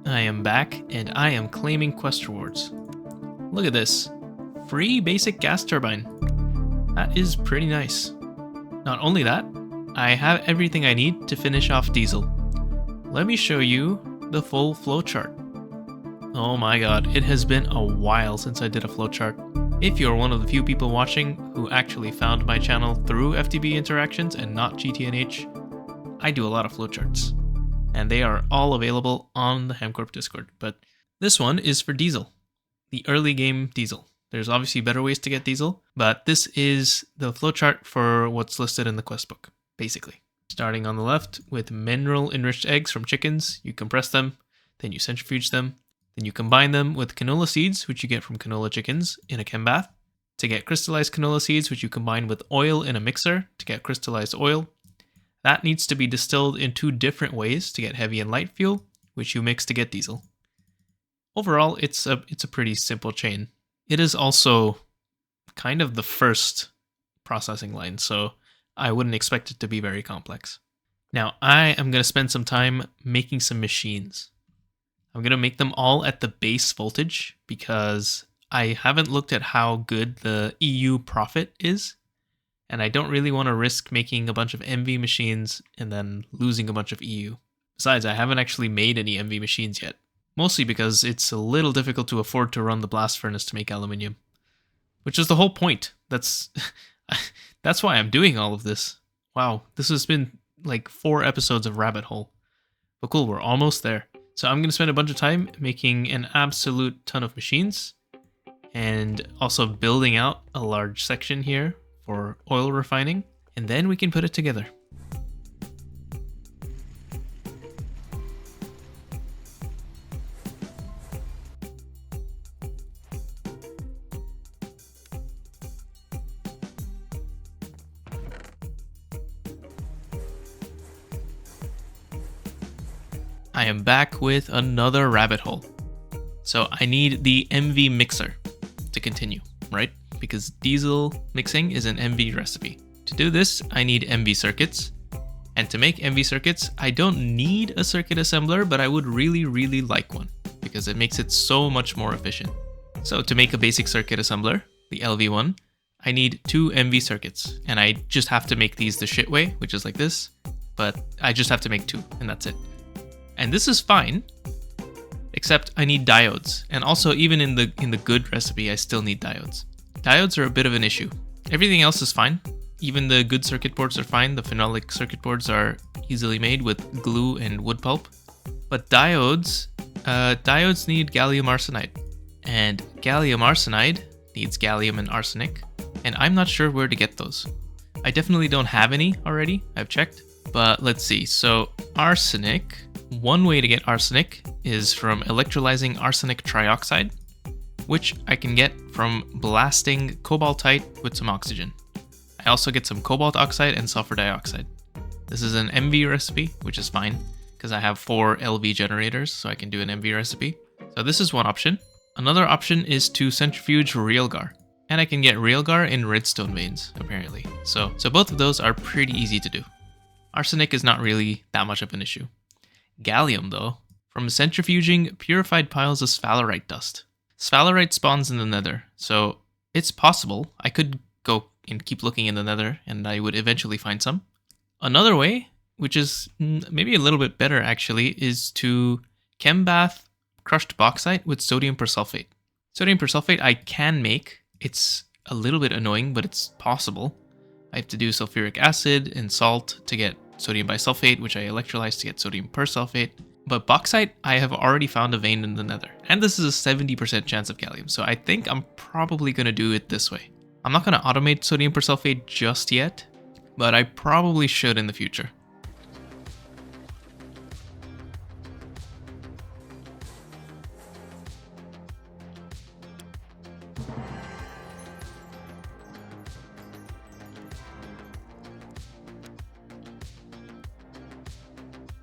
I am back, and I am claiming quest rewards. Look at this. Free basic gas turbine. That is pretty nice. Not only that, I have everything I need to finish off diesel. Let me show you the full flowchart. Oh my god, it has been a while since I did a flowchart. If you're one of the few people watching who actually found my channel through FTB interactions and not GTNH, I do a lot of flowcharts. And they are all available on the HamCorp Discord. But this one is for diesel, the early game diesel. There's obviously better ways to get diesel, but this is the flowchart for what's listed in the quest book, basically. Starting on the left with mineral enriched eggs from chickens, you compress them, then you centrifuge them, then you combine them with canola seeds, which you get from canola chickens in a chem bath, to get crystallized canola seeds, which you combine with oil in a mixer to get crystallized oil. That needs to be distilled in 2 different ways to get heavy and light fuel, which you mix to get diesel. Overall, it's a pretty simple chain. It is also kind of the first processing line, so I wouldn't expect it to be very complex. Now, I am going to spend some time making some machines. I'm going to make them all at the base voltage because I haven't looked at how good the EU profit is. And I don't really want to risk making a bunch of MV machines and then losing a bunch of EU. Besides, I haven't actually made any MV machines yet. Mostly because it's a little difficult to afford to run the blast furnace to make aluminium. Which is the whole point. That's why I'm doing all of this. Wow, this has been like 4 episodes of Rabbit Hole. But cool, we're almost there. So I'm going to spend a bunch of time making an absolute ton of machines. And also building out a large section here for oil refining, and then we can put it together. I am back with another rabbit hole. So I need the MV mixer to continue, right? Because diesel mixing is an MV recipe. To do this, I need MV circuits. And to make MV circuits, I don't need a circuit assembler, but I would really like one because it makes it so much more efficient. So to make a basic circuit assembler, the LV one, I need 2 MV circuits. And I just have to make these the shit way, which is like this, but I just have to make 2 and that's it. And this is fine, except I need diodes. And also even in the good recipe, I still need diodes. Diodes are a bit of an issue. Everything else is fine. Even the good circuit boards are fine. The phenolic circuit boards are easily made with glue and wood pulp. But diodes need gallium arsenide. And gallium arsenide needs gallium and arsenic. And I'm not sure where to get those. I definitely don't have any already. I've checked. But let's see. So arsenic. One way to get arsenic is from electrolyzing arsenic trioxide, which I can get from blasting cobaltite with some oxygen. I also get some cobalt oxide and sulfur dioxide. This is an MV recipe, which is fine, because I have 4 LV generators, so I can do an MV recipe. So this is one option. Another option is to centrifuge realgar, and I can get realgar in redstone veins, apparently. So both of those are pretty easy to do. Arsenic is not really that much of an issue. Gallium, though, from centrifuging purified piles of sphalerite dust. Sphalerite spawns in the nether, so it's possible I could go and keep looking in the nether and I would eventually find some. Another way, which is maybe a little bit better actually, is to chem bath crushed bauxite with sodium persulfate. Sodium persulfate I can make. It's a little bit annoying, but it's possible. I have to do sulfuric acid and salt to get sodium bisulfate, which I electrolyze to get sodium persulfate. But bauxite, I have already found a vein in the nether. And this is a 70% chance of gallium, so I think I'm probably going to do it this way. I'm not going to automate sodium persulfate just yet, but I probably should in the future.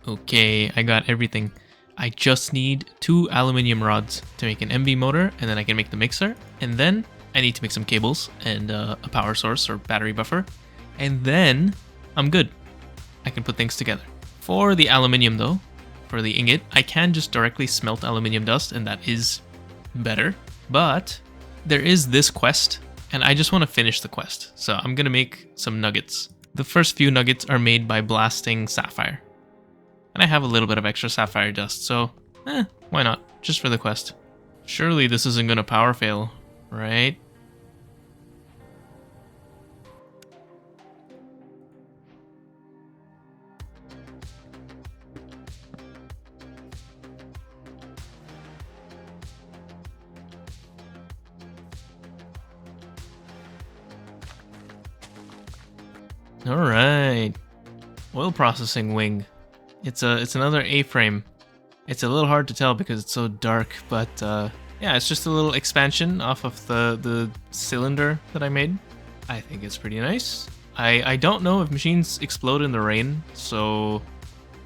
Okay, I got everything. I just need 2 aluminium rods to make an MV motor, and then I can make the mixer. And then I need to make some cables and a power source or battery buffer. And then I'm good. I can put things together. For the aluminium though, for the ingot. I can just directly smelt aluminium dust, and that is better. But there is this quest, and I just want to finish the quest. So I'm going to make some nuggets. The first few nuggets are made by blasting sapphire. And I have a little bit of extra sapphire dust, so why not? Just for the quest. Surely this isn't going to power fail, right? All right, oil processing wing. It's another A-frame. It's a little hard to tell because it's so dark, but yeah, it's just a little expansion off of the cylinder that I made. I think it's pretty nice. I don't know if machines explode in the rain, so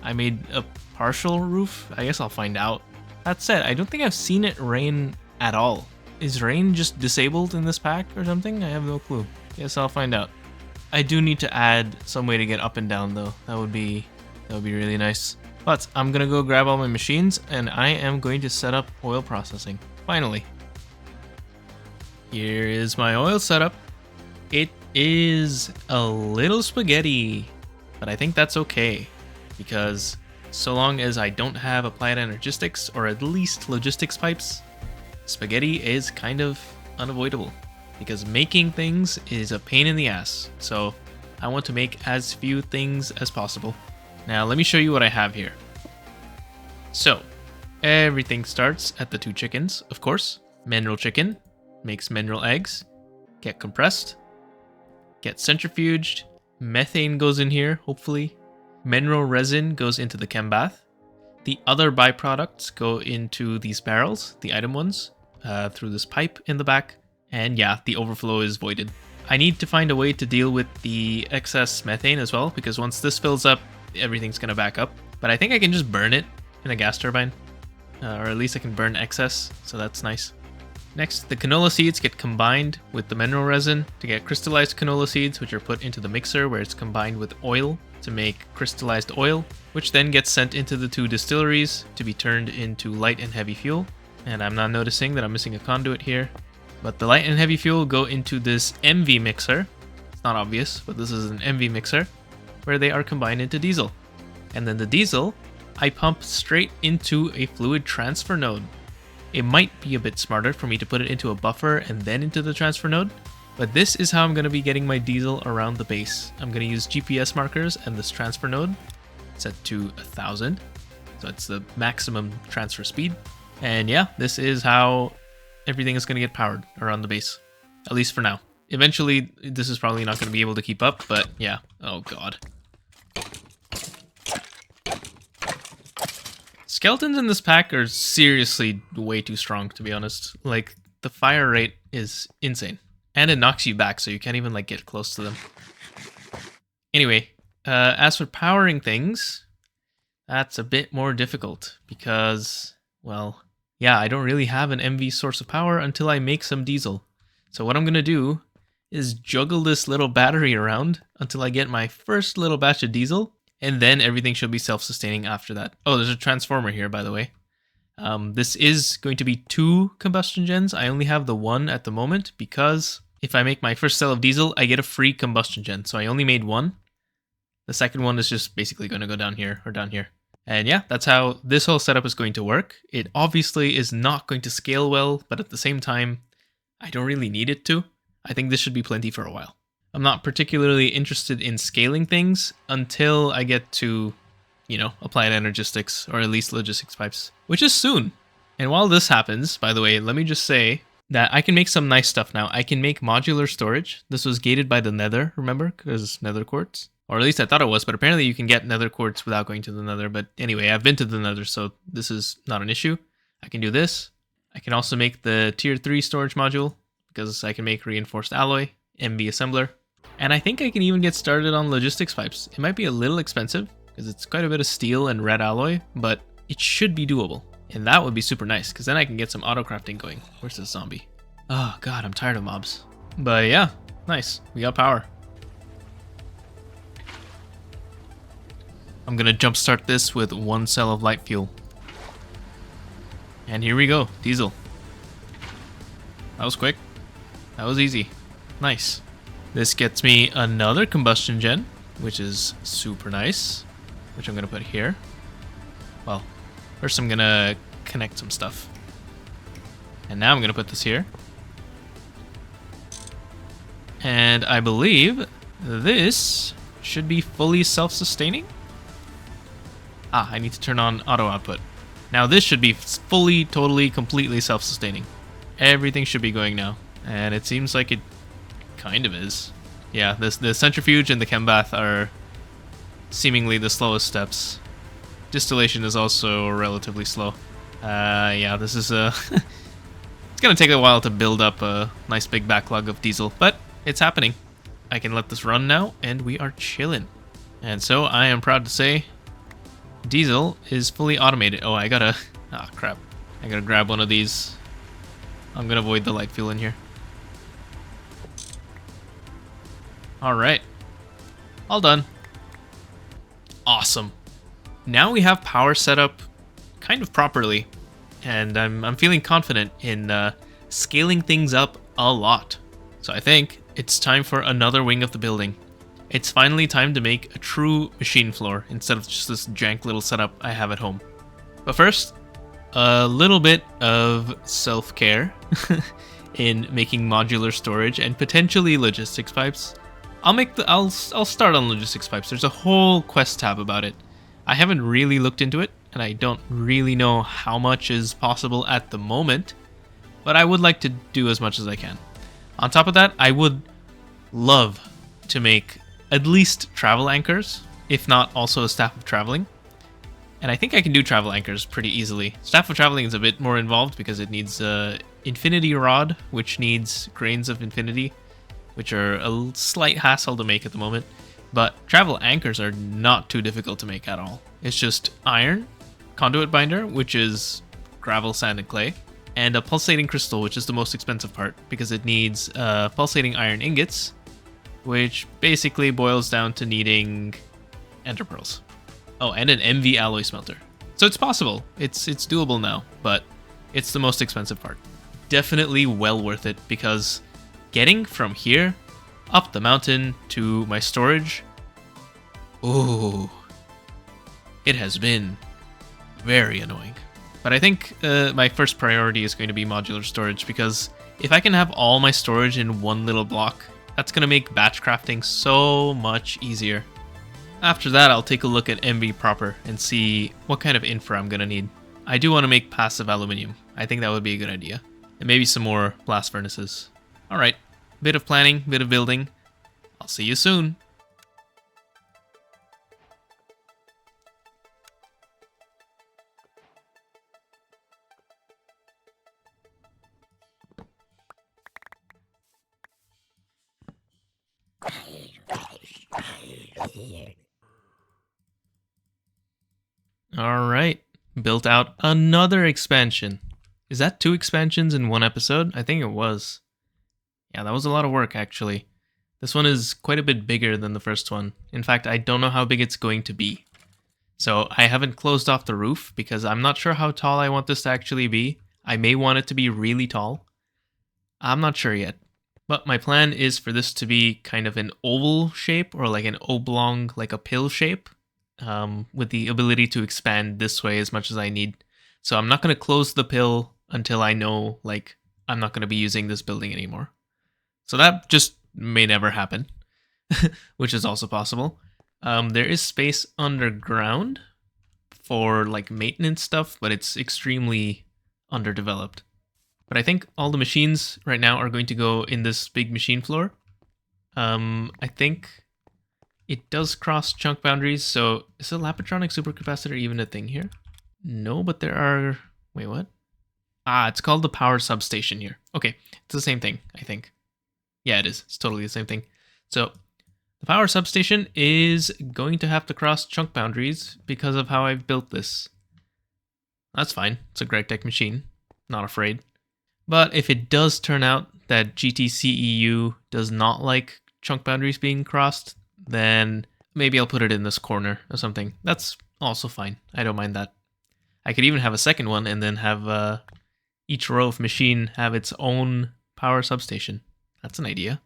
I made a partial roof. I guess I'll find out. That said, I don't think I've seen it rain at all. Is rain just disabled in this pack or something? I have no clue. Guess I'll find out. I do need to add some way to get up and down though. That would be really nice. But I'm gonna go grab all my machines and I am going to set up oil processing. Finally. Here is my oil setup. It is a little spaghetti, but I think that's okay because so long as I don't have applied energistics or at least logistics pipes, spaghetti is kind of unavoidable. Because making things is a pain in the ass, so I want to make as few things as possible. Now let me show you what I have here. So everything starts at the 2 chickens, of course. Mineral chicken makes mineral eggs, get compressed, get centrifuged, methane goes in here, hopefully. Mineral resin goes into the chem bath. The other byproducts go into these barrels, the item ones, through this pipe in the back. And yeah, the overflow is voided. I need to find a way to deal with the excess methane as well, because once this fills up, everything's gonna back up. But I think I can just burn it in a gas turbine, or at least I can burn excess, so that's nice. Next, the canola seeds get combined with the mineral resin to get crystallized canola seeds, which are put into the mixer where it's combined with oil to make crystallized oil, which then gets sent into the 2 distilleries to be turned into light and heavy fuel. And I'm not noticing that I'm missing a conduit here. But the light and heavy fuel go into this MV mixer. It's not obvious, but this is an MV mixer where they are combined into diesel. And then the diesel, I pump straight into a fluid transfer node. It might be a bit smarter for me to put it into a buffer and then into the transfer node, but this is how I'm going to be getting my diesel around the base. I'm going to use GPS markers and this transfer node set to 1000. So it's the maximum transfer speed. And yeah, this is how everything is going to get powered around the base, at least for now. Eventually, this is probably not going to be able to keep up, but yeah. Oh god. Skeletons in this pack are seriously way too strong, to be honest. Like, the fire rate is insane. And it knocks you back, so you can't even, like, get close to them. Anyway, as for powering things, that's a bit more difficult, because, well, yeah, I don't really have an MV source of power until I make some diesel. So what I'm going to do is juggle this little battery around until I get my first little batch of diesel, and then everything should be self-sustaining after that. Oh, there's a transformer here, by the way. This is going to be 2 combustion gens. I only have the 1 at the moment because if I make my first cell of diesel, I get a free combustion gen. So I only made 1. The second one is just basically going to go down here or down here. And yeah, that's how this whole setup is going to work. It obviously is not going to scale well, but at the same time, I don't really need it to. I think this should be plenty for a while. I'm not particularly interested in scaling things until I get to, you know, applied energistics or at least logistics pipes, which is soon. And while this happens, by the way, let me just say that I can make some nice stuff now. I can make modular storage. This was gated by the nether, remember? Because nether quartz. Or at least I thought it was, but apparently you can get nether quartz without going to the nether. But anyway, I've been to the nether, so this is not an issue. I can do this. I can also make the tier 3 storage module because I can make reinforced alloy, MB assembler. And I think I can even get started on logistics pipes. It might be a little expensive because it's quite a bit of steel and red alloy, but it should be doable. And that would be super nice because then I can get some auto crafting going. Where's the zombie? Oh god, I'm tired of mobs. But yeah, nice. We got power. I'm gonna jumpstart this with 1 cell of light fuel. And here we go, diesel. That was quick. That was easy. Nice. This gets me another combustion gen, which is super nice, which I'm gonna put here. Well, first I'm gonna connect some stuff. And now I'm gonna put this here. And I believe this should be fully self-sustaining. I need to turn on auto output. Now this should be fully, totally, completely self-sustaining. Everything should be going now. And it seems like it kind of is. Yeah, the centrifuge and the chem bath are seemingly the slowest steps. Distillation is also relatively slow. Yeah, this is it's gonna take a while to build up a nice big backlog of diesel, but it's happening. I can let this run now, and we are chilling. And so I am proud to say diesel is fully automated. Oh, I gotta... crap. I gotta grab one of these. I'm gonna avoid the light fuel in here. Alright. All done. Awesome. Now we have power set up kind of properly. And I'm feeling confident in scaling things up a lot. So I think it's time for another wing of the building. It's finally time to make a true machine floor instead of just this jank little setup I have at home. But first, a little bit of self-care in making modular storage and potentially logistics pipes. I'll start on logistics pipes. There's a whole quest tab about it. I haven't really looked into it, and I don't really know how much is possible at the moment, but I would like to do as much as I can. On top of that, I would love to make at least travel anchors, if not also a staff of traveling. And I think I can do travel anchors pretty easily. Staff of traveling is a bit more involved because it needs infinity rod, which needs grains of infinity, which are a slight hassle to make at the moment. But travel anchors are not too difficult to make at all. It's just iron, conduit binder, which is gravel, sand, and clay, and a pulsating crystal, which is the most expensive part because it needs pulsating iron ingots, which basically boils down to needing ender pearls. Oh, and an MV alloy smelter. So it's possible. It's doable now, but it's the most expensive part. Definitely well worth it because getting from here up the mountain to my storage, ooh, it has been very annoying. But I think my first priority is going to be modular storage because if I can have all my storage in one little block, that's going to make batch crafting so much easier. After that, I'll take a look at MV proper and see what kind of infra I'm going to need. I do want to make passive aluminium. I think that would be a good idea. And maybe some more blast furnaces. Alright, bit of planning, bit of building. I'll see you soon. Alright, built out another expansion. Is that 2 expansions in one episode? I think it was. Yeah, that was a lot of work actually. This one is quite a bit bigger than the first one. In fact, I don't know how big it's going to be. So I haven't closed off the roof because I'm not sure how tall I want this to actually be. I may want it to be really tall. I'm not sure yet. But my plan is for this to be kind of an oval shape or like an oblong, like a pill shape. With the ability to expand this way as much as I need. So I'm not going to close the pill until I know, like, I'm not going to be using this building anymore. So that just may never happen, which is also possible. There is space underground for, like, maintenance stuff, but it's extremely underdeveloped. But I think all the machines right now are going to go in this big machine floor. I think it does cross chunk boundaries, so is a Lapatronic supercapacitor even a thing here? No, but there are... Wait, what? It's called the power substation here. Okay, it's the same thing, I think. Yeah, it is. It's totally the same thing. So, the power substation is going to have to cross chunk boundaries because of how I've built this. That's fine. It's a GregTech machine. Not afraid. But if it does turn out that GTCEU does not like chunk boundaries being crossed, then maybe I'll put it in this corner or something. That's also fine. I don't mind that. I could even have a second one and then have each row of machine have its own power substation. That's an idea.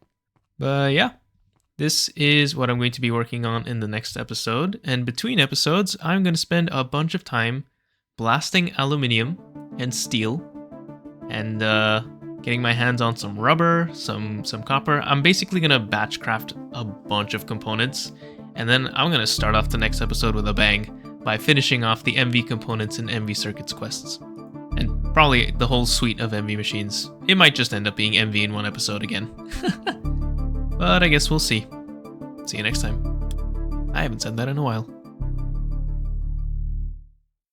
But yeah, this is what I'm going to be working on in the next episode. And between episodes, I'm going to spend a bunch of time blasting aluminium and steel and getting my hands on some rubber, some copper. I'm basically going to batch craft a bunch of components. And then I'm going to start off the next episode with a bang by finishing off the MV components and MV circuits quests. And probably the whole suite of MV machines. It might just end up being MV in one episode again. But I guess we'll see. See you next time. I haven't said that in a while.